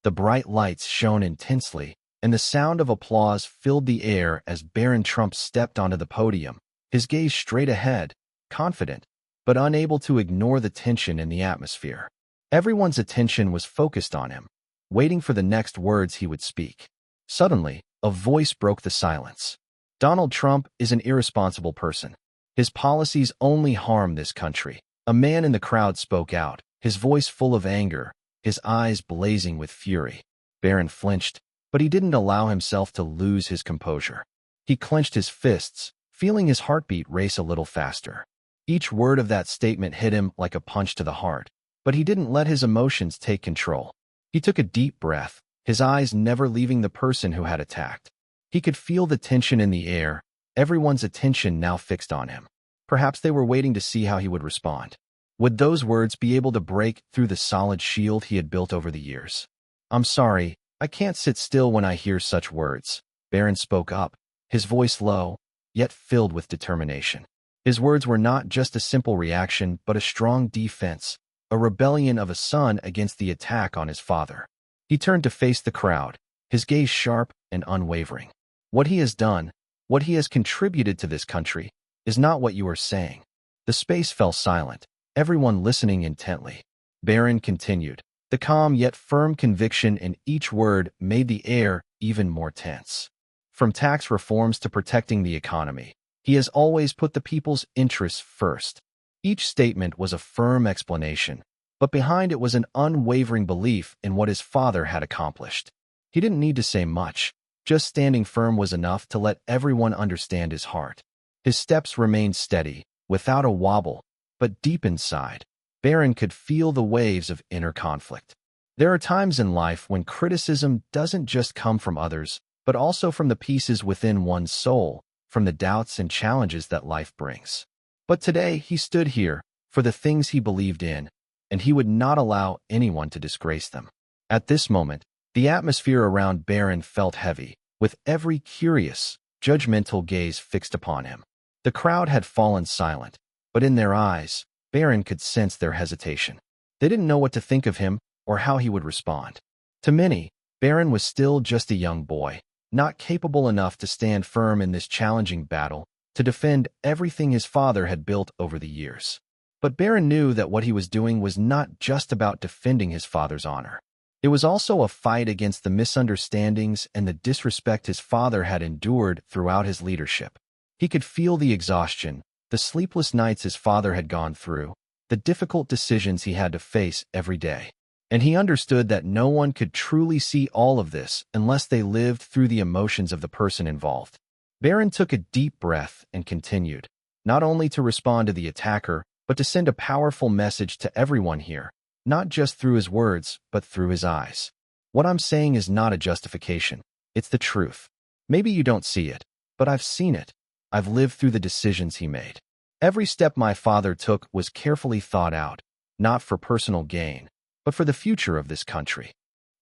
The bright lights shone intensely, and the sound of applause filled the air as Barron Trump stepped onto the podium, his gaze straight ahead, confident, but unable to ignore the tension in the atmosphere. Everyone's attention was focused on him, waiting for the next words he would speak. Suddenly, a voice broke the silence. Donald Trump is an irresponsible person. His policies only harm this country. A man in the crowd spoke out, his voice full of anger, his eyes blazing with fury. Barron flinched, but he didn't allow himself to lose his composure. He clenched his fists, feeling his heartbeat race a little faster. Each word of that statement hit him like a punch to the heart, but he didn't let his emotions take control. He took a deep breath, his eyes never leaving the person who had attacked. He could feel the tension in the air, everyone's attention now fixed on him. Perhaps they were waiting to see how he would respond. Would those words be able to break through the solid shield he had built over the years? "I'm sorry, I can't sit still when I hear such words," Barron spoke up, his voice low, yet filled with determination. His words were not just a simple reaction, but a strong defense, a rebellion of a son against the attack on his father. He turned to face the crowd, his gaze sharp and unwavering. "What he has done, what he has contributed to this country, is not what you are saying." The space fell silent, everyone listening intently. Barron continued. The calm yet firm conviction in each word made the air even more tense. From tax reforms to protecting the economy, he has always put the people's interests first. Each statement was a firm explanation, but behind it was an unwavering belief in what his father had accomplished. He didn't need to say much. Just standing firm was enough to let everyone understand his heart. His steps remained steady, without a wobble, but deep inside, Barron could feel the waves of inner conflict. There are times in life when criticism doesn't just come from others, but also from the pieces within one's soul, from the doubts and challenges that life brings. But today, he stood here for the things he believed in, and he would not allow anyone to disgrace them. At this moment, the atmosphere around Barron felt heavy, with every curious, judgmental gaze fixed upon him. The crowd had fallen silent, but in their eyes, Barron could sense their hesitation. They didn't know what to think of him or how he would respond. To many, Barron was still just a young boy, not capable enough to stand firm in this challenging battle, to defend everything his father had built over the years. But Barron knew that what he was doing was not just about defending his father's honor. It was also a fight against the misunderstandings and the disrespect his father had endured throughout his leadership. He could feel the exhaustion, the sleepless nights his father had gone through, the difficult decisions he had to face every day. And he understood that no one could truly see all of this unless they lived through the emotions of the person involved. Barron took a deep breath and continued, not only to respond to the attacker, but to send a powerful message to everyone here, not just through his words, but through his eyes. "What I'm saying is not a justification. It's the truth. Maybe you don't see it, but I've seen it. I've lived through the decisions he made. Every step my father took was carefully thought out, not for personal gain, but for the future of this country."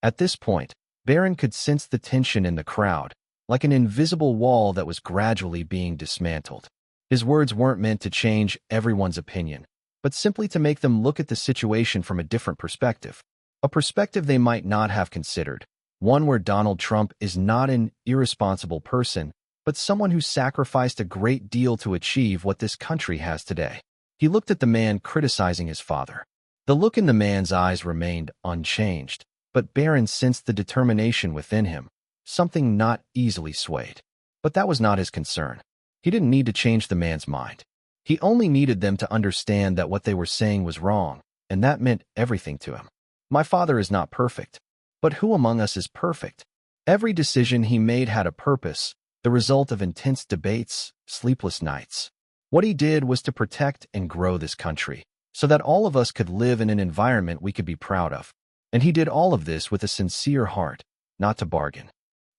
At this point, Barron could sense the tension in the crowd, like an invisible wall that was gradually being dismantled. His words weren't meant to change everyone's opinion, but simply to make them look at the situation from a different perspective, a perspective they might not have considered, one where Donald Trump is not an irresponsible person, but someone who sacrificed a great deal to achieve what this country has today. He looked at the man criticizing his father. The look in the man's eyes remained unchanged, but Barron sensed the determination within him, something not easily swayed. But that was not his concern. He didn't need to change the man's mind. He only needed them to understand that what they were saying was wrong, and that meant everything to him. "My father is not perfect, but who among us is perfect?" Every decision he made had a purpose, the result of intense debates, sleepless nights. What he did was to protect and grow this country, so that all of us could live in an environment we could be proud of. And he did all of this with a sincere heart, not to bargain.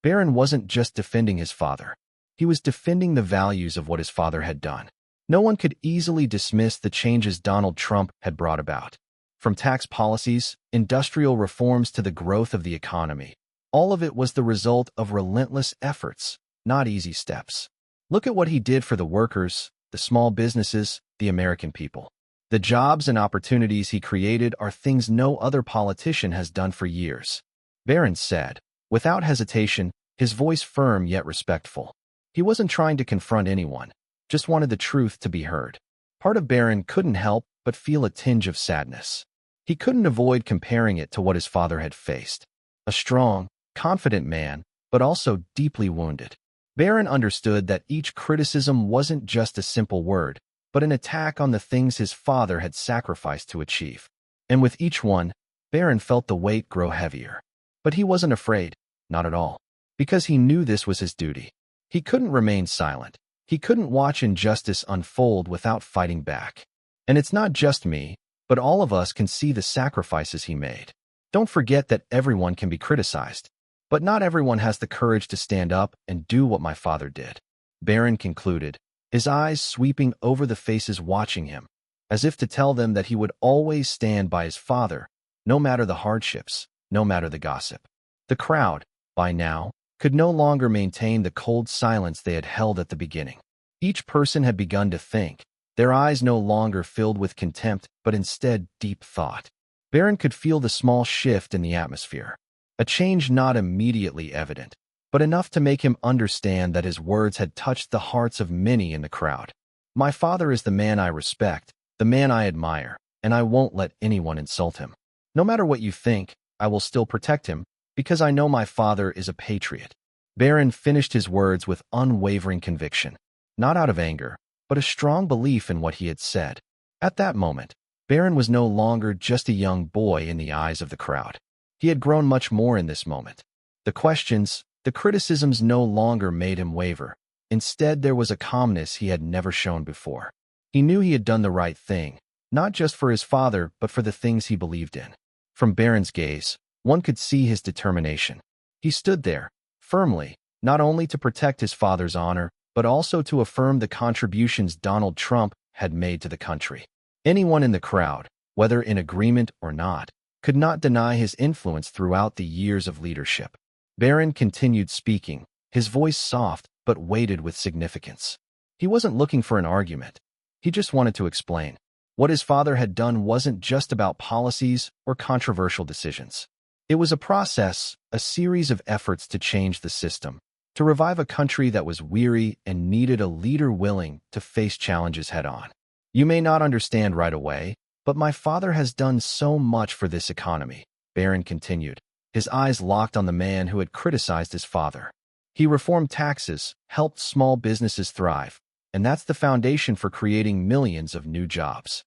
Barron wasn't just defending his father. He was defending the values of what his father had done. No one could easily dismiss the changes Donald Trump had brought about. From tax policies, industrial reforms to the growth of the economy, all of it was the result of relentless efforts, not easy steps. Look at what he did for the workers, the small businesses, the American people. The jobs and opportunities he created are things no other politician has done for years. Barron said, without hesitation, his voice firm yet respectful. He wasn't trying to confront anyone, just wanted the truth to be heard. Part of Barron couldn't help but feel a tinge of sadness. He couldn't avoid comparing it to what his father had faced. A strong, confident man, but also deeply wounded. Barron understood that each criticism wasn't just a simple word, but an attack on the things his father had sacrificed to achieve. And with each one, Barron felt the weight grow heavier. But he wasn't afraid, not at all, because he knew this was his duty. He couldn't remain silent. He couldn't watch injustice unfold without fighting back. And it's not just me, but all of us can see the sacrifices he made. Don't forget that everyone can be criticized, but not everyone has the courage to stand up and do what my father did. Barron concluded, his eyes sweeping over the faces watching him, as if to tell them that he would always stand by his father, no matter the hardships, no matter the gossip. The crowd, by now, could no longer maintain the cold silence they had held at the beginning. Each person had begun to think, their eyes no longer filled with contempt, but instead deep thought. Barron could feel the small shift in the atmosphere, a change not immediately evident, but enough to make him understand that his words had touched the hearts of many in the crowd. My father is the man I respect, the man I admire, and I won't let anyone insult him. No matter what you think, I will still protect him, because I know my father is a patriot. Barron finished his words with unwavering conviction, not out of anger, but a strong belief in what he had said. At that moment, Barron was no longer just a young boy in the eyes of the crowd. He had grown much more in this moment. The questions, the criticisms no longer made him waver. Instead, there was a calmness he had never shown before. He knew he had done the right thing, not just for his father, but for the things he believed in. From Barron's gaze, one could see his determination. He stood there, firmly, not only to protect his father's honor, but also to affirm the contributions Donald Trump had made to the country. Anyone in the crowd, whether in agreement or not, could not deny his influence throughout the years of leadership. Barron continued speaking, his voice soft but weighted with significance. He wasn't looking for an argument. He just wanted to explain. What his father had done wasn't just about policies or controversial decisions. It was a process, a series of efforts to change the system, to revive a country that was weary and needed a leader willing to face challenges head-on. You may not understand right away, but my father has done so much for this economy, Barron continued, his eyes locked on the man who had criticized his father. He reformed taxes, helped small businesses thrive, and that's the foundation for creating millions of new jobs.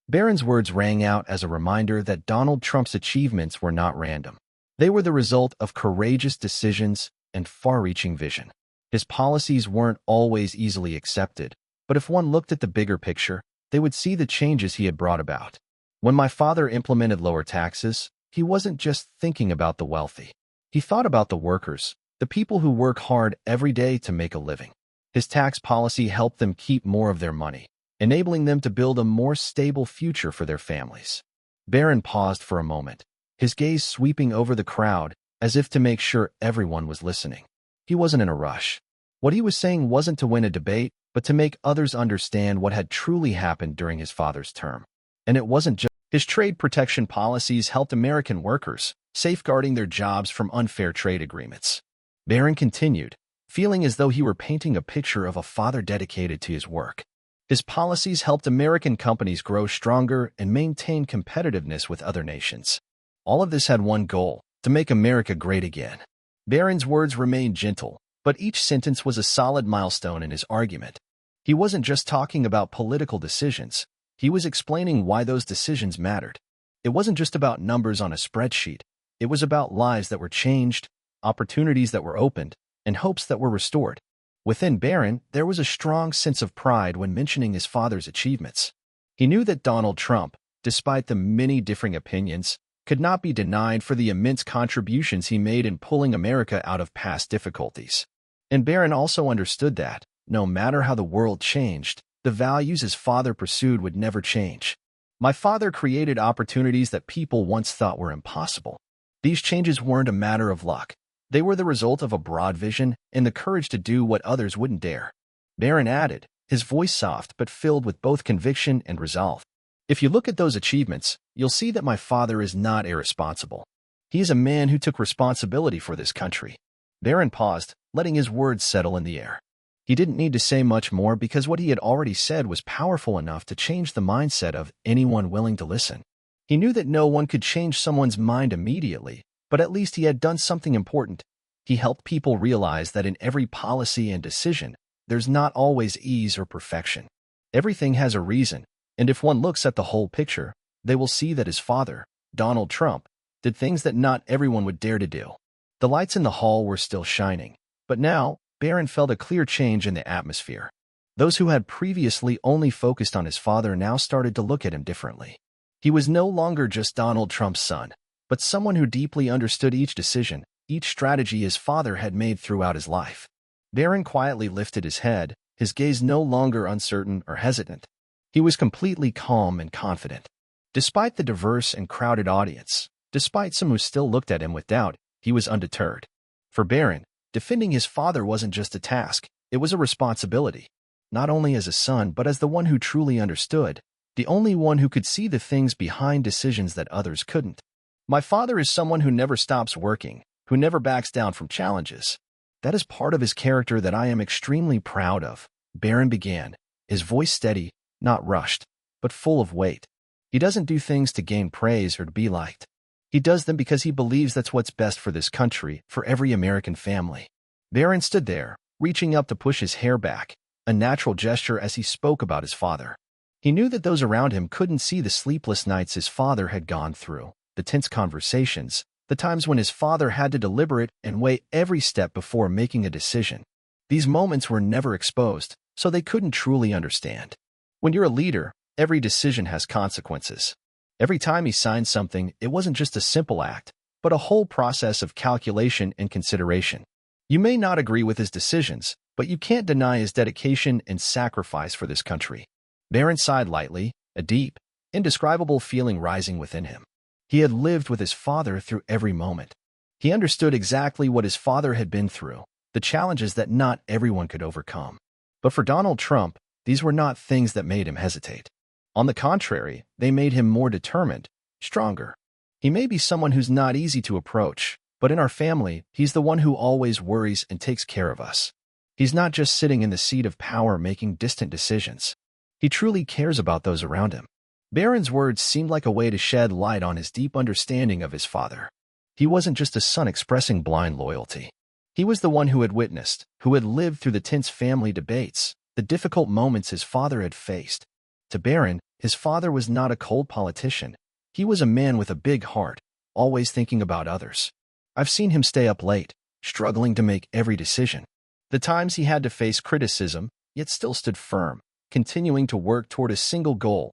Barron's words rang out as a reminder that Donald Trump's achievements were not random. They were the result of courageous decisions and far-reaching vision. His policies weren't always easily accepted, but if one looked at the bigger picture, they would see the changes he had brought about. When my father implemented lower taxes, he wasn't just thinking about the wealthy. He thought about the workers, the people who work hard every day to make a living. His tax policy helped them keep more of their money, enabling them to build a more stable future for their families. Barron paused for a moment, his gaze sweeping over the crowd as if to make sure everyone was listening. He wasn't in a rush. What he was saying wasn't to win a debate, but to make others understand what had truly happened during his father's term. And it wasn't just his trade protection policies helped American workers, safeguarding their jobs from unfair trade agreements. Barron continued, feeling as though he were painting a picture of a father dedicated to his work. His policies helped American companies grow stronger and maintain competitiveness with other nations. All of this had one goal: to make America great again. Barron's words remained gentle, but each sentence was a solid milestone in his argument. He wasn't just talking about political decisions. He was explaining why those decisions mattered. It wasn't just about numbers on a spreadsheet. It was about lives that were changed, opportunities that were opened, and hopes that were restored. Within Barron, there was a strong sense of pride when mentioning his father's achievements. He knew that Donald Trump, despite the many differing opinions, could not be denied for the immense contributions he made in pulling America out of past difficulties. And Barron also understood that, no matter how the world changed, the values his father pursued would never change. My father created opportunities that people once thought were impossible. These changes weren't a matter of luck. They were the result of a broad vision and the courage to do what others wouldn't dare. Barron added, his voice soft but filled with both conviction and resolve. If you look at those achievements, you'll see that my father is not irresponsible. He is a man who took responsibility for this country. Barron paused, letting his words settle in the air. He didn't need to say much more because what he had already said was powerful enough to change the mindset of anyone willing to listen. He knew that no one could change someone's mind immediately, but at least he had done something important. He helped people realize that in every policy and decision, there's not always ease or perfection. Everything has a reason, and if one looks at the whole picture, they will see that his father, Donald Trump, did things that not everyone would dare to do. The lights in the hall were still shining, but now, Barron felt a clear change in the atmosphere. Those who had previously only focused on his father now started to look at him differently. He was no longer just Donald Trump's son, but someone who deeply understood each decision, each strategy his father had made throughout his life. Barron quietly lifted his head, his gaze no longer uncertain or hesitant. He was completely calm and confident. Despite the diverse and crowded audience, despite some who still looked at him with doubt, he was undeterred. For Barron, defending his father wasn't just a task, it was a responsibility. Not only as a son, but as the one who truly understood, the only one who could see the things behind decisions that others couldn't. My father is someone who never stops working, who never backs down from challenges. That is part of his character that I am extremely proud of, Barron began, his voice steady, not rushed, but full of weight. He doesn't do things to gain praise or to be liked. He does them because he believes that's what's best for this country, for every American family. Barron stood there, reaching up to push his hair back, a natural gesture as he spoke about his father. He knew that those around him couldn't see the sleepless nights his father had gone through, the tense conversations, the times when his father had to deliberate and weigh every step before making a decision. These moments were never exposed, so they couldn't truly understand. When you're a leader, every decision has consequences. Every time he signed something, it wasn't just a simple act, but a whole process of calculation and consideration. You may not agree with his decisions, but you can't deny his dedication and sacrifice for this country. Barron sighed lightly, a deep, indescribable feeling rising within him. He had lived with his father through every moment. He understood exactly what his father had been through, the challenges that not everyone could overcome. But for Donald Trump, these were not things that made him hesitate. On the contrary, they made him more determined, stronger. He may be someone who's not easy to approach, but in our family, he's the one who always worries and takes care of us. He's not just sitting in the seat of power making distant decisions. He truly cares about those around him. Barron's words seemed like a way to shed light on his deep understanding of his father. He wasn't just a son expressing blind loyalty. He was the one who had witnessed, who had lived through the tense family debates, the difficult moments his father had faced. To Barron, his father was not a cold politician. He was a man with a big heart, always thinking about others. I've seen him stay up late, struggling to make every decision. The times he had to face criticism, yet still stood firm, continuing to work toward a single goal.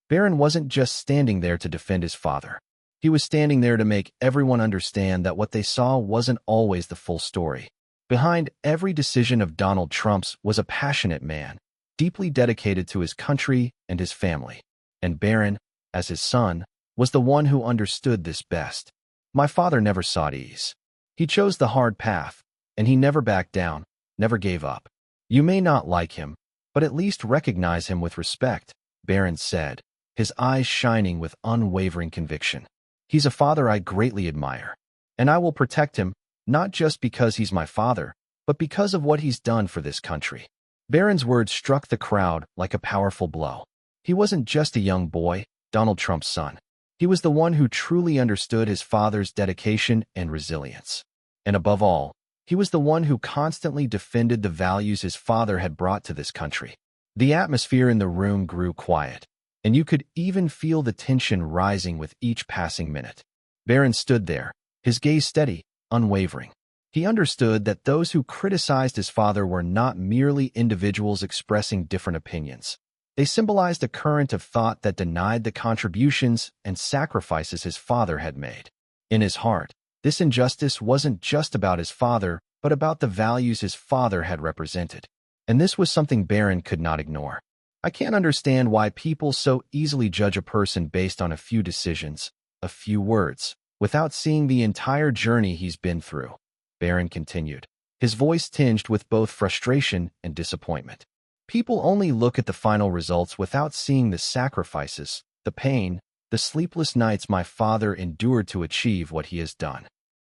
Barron wasn't just standing there to defend his father. He was standing there to make everyone understand that what they saw wasn't always the full story. Behind every decision of Donald Trump's was a passionate man, deeply dedicated to his country and his family. And Barron, as his son, was the one who understood this best. My father never sought ease. He chose the hard path, and he never backed down, never gave up. You may not like him, but at least recognize him with respect, Barron said, his eyes shining with unwavering conviction. He's a father I greatly admire, and I will protect him, not just because he's my father, but because of what he's done for this country. Barron's words struck the crowd like a powerful blow. He wasn't just a young boy, Donald Trump's son. He was the one who truly understood his father's dedication and resilience. And above all, he was the one who constantly defended the values his father had brought to this country. The atmosphere in the room grew quiet, and you could even feel the tension rising with each passing minute. Barron stood there, his gaze steady, unwavering. He understood that those who criticized his father were not merely individuals expressing different opinions. They symbolized a current of thought that denied the contributions and sacrifices his father had made. In his heart, this injustice wasn't just about his father, but about the values his father had represented. And this was something Barron could not ignore. I can't understand why people so easily judge a person based on a few decisions, a few words, without seeing the entire journey he's been through, Barron continued, his voice tinged with both frustration and disappointment. People only look at the final results without seeing the sacrifices, the pain, the sleepless nights my father endured to achieve what he has done.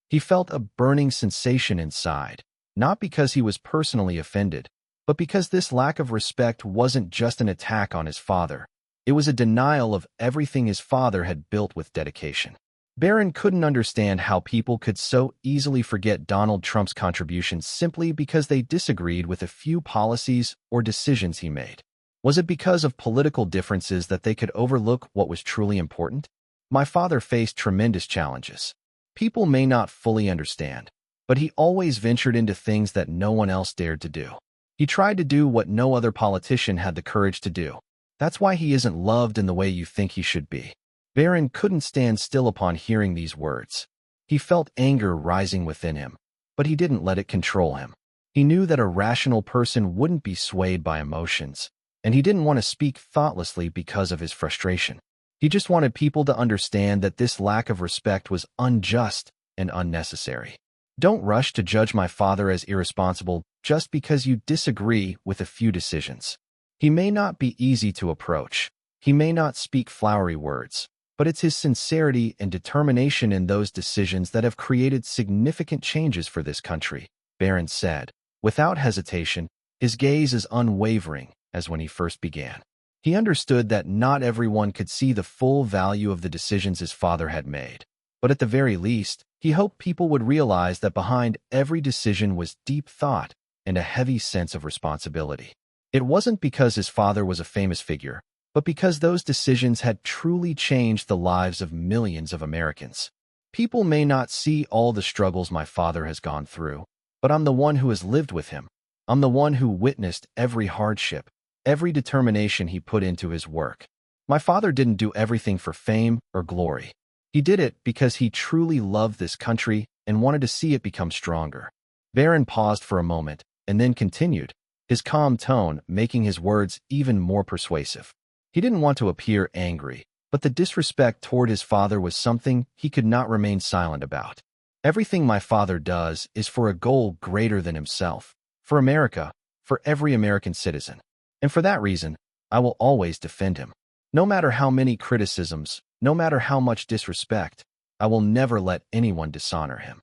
He felt a burning sensation inside, not because he was personally offended, but because this lack of respect wasn't just an attack on his father. It was a denial of everything his father had built with dedication. Barron couldn't understand how people could so easily forget Donald Trump's contributions simply because they disagreed with a few policies or decisions he made. Was it because of political differences that they could overlook what was truly important? My father faced tremendous challenges. People may not fully understand, but he always ventured into things that no one else dared to do. He tried to do what no other politician had the courage to do. That's why he isn't loved in the way you think he should be. Barron couldn't stand still upon hearing these words. He felt anger rising within him, but he didn't let it control him. He knew that a rational person wouldn't be swayed by emotions, and he didn't want to speak thoughtlessly because of his frustration. He just wanted people to understand that this lack of respect was unjust and unnecessary. Don't rush to judge my father as irresponsible just because you disagree with a few decisions. He may not be easy to approach. He may not speak flowery words, but it's his sincerity and determination in those decisions that have created significant changes for this country, Barron said. Without hesitation, his gaze as unwavering as when he first began. He understood that not everyone could see the full value of the decisions his father had made, but at the very least, he hoped people would realize that behind every decision was deep thought and a heavy sense of responsibility. It wasn't because his father was a famous figure, but because those decisions had truly changed the lives of millions of Americans. People may not see all the struggles my father has gone through, but I'm the one who has lived with him. I'm the one who witnessed every hardship, every determination he put into his work. My father didn't do everything for fame or glory. He did it because he truly loved this country and wanted to see it become stronger. Barron paused for a moment and then continued, his calm tone making his words even more persuasive. He didn't want to appear angry, but the disrespect toward his father was something he could not remain silent about. Everything my father does is for a goal greater than himself, for America, for every American citizen. And for that reason, I will always defend him. No matter how many criticisms, no matter how much disrespect, I will never let anyone dishonor him.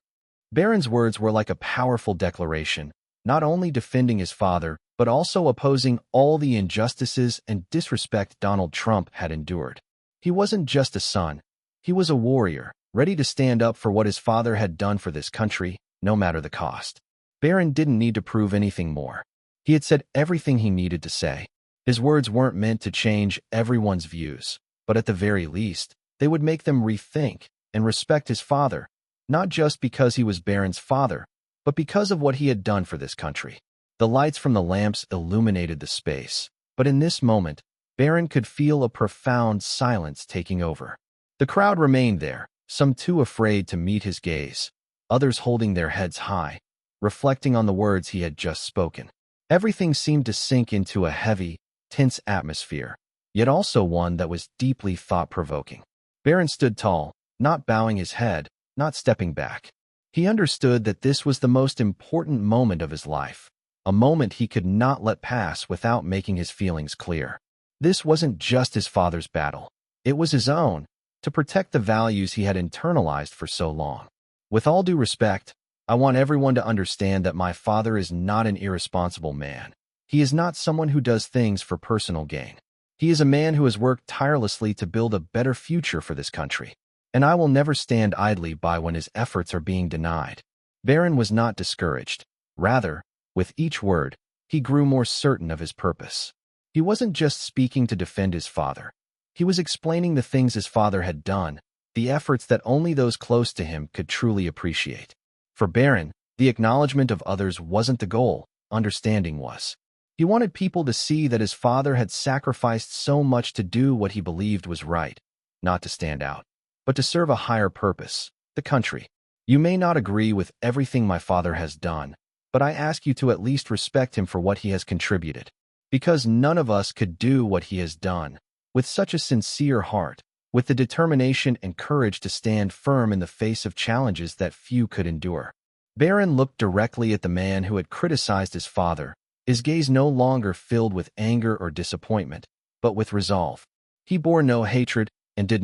Barron's words were like a powerful declaration, not only defending his father, but also opposing all the injustices and disrespect Donald Trump had endured. He wasn't just a son. He was a warrior, ready to stand up for what his father had done for this country, no matter the cost. Barron didn't need to prove anything more. He had said everything he needed to say. His words weren't meant to change everyone's views, but at the very least, they would make them rethink and respect his father, not just because he was Barron's father, but because of what he had done for this country. The lights from the lamps illuminated the space, but in this moment, Barron could feel a profound silence taking over. The crowd remained there, some too afraid to meet his gaze, others holding their heads high, reflecting on the words he had just spoken. Everything seemed to sink into a heavy, tense atmosphere, yet also one that was deeply thought-provoking. Barron stood tall, not bowing his head, not stepping back. He understood that this was the most important moment of his life, a moment he could not let pass without making his feelings clear. This wasn't just his father's battle. It was his own, to protect the values he had internalized for so long. With all due respect, I want everyone to understand that my father is not an irresponsible man. He is not someone who does things for personal gain. He is a man who has worked tirelessly to build a better future for this country, and I will never stand idly by when his efforts are being denied. Barron was not discouraged. Rather, with each word, he grew more certain of his purpose. He wasn't just speaking to defend his father. He was explaining the things his father had done, the efforts that only those close to him could truly appreciate. For Barron, the acknowledgement of others wasn't the goal, understanding was. He wanted people to see that his father had sacrificed so much to do what he believed was right, not to stand out, but to serve a higher purpose, the country. You may not agree with everything my father has done, but I ask you to at least respect him for what he has contributed. Because none of us could do what he has done, with such a sincere heart, with the determination and courage to stand firm in the face of challenges that few could endure. Barron looked directly at the man who had criticized his father, his gaze no longer filled with anger or disappointment, but with resolve. He bore no hatred and did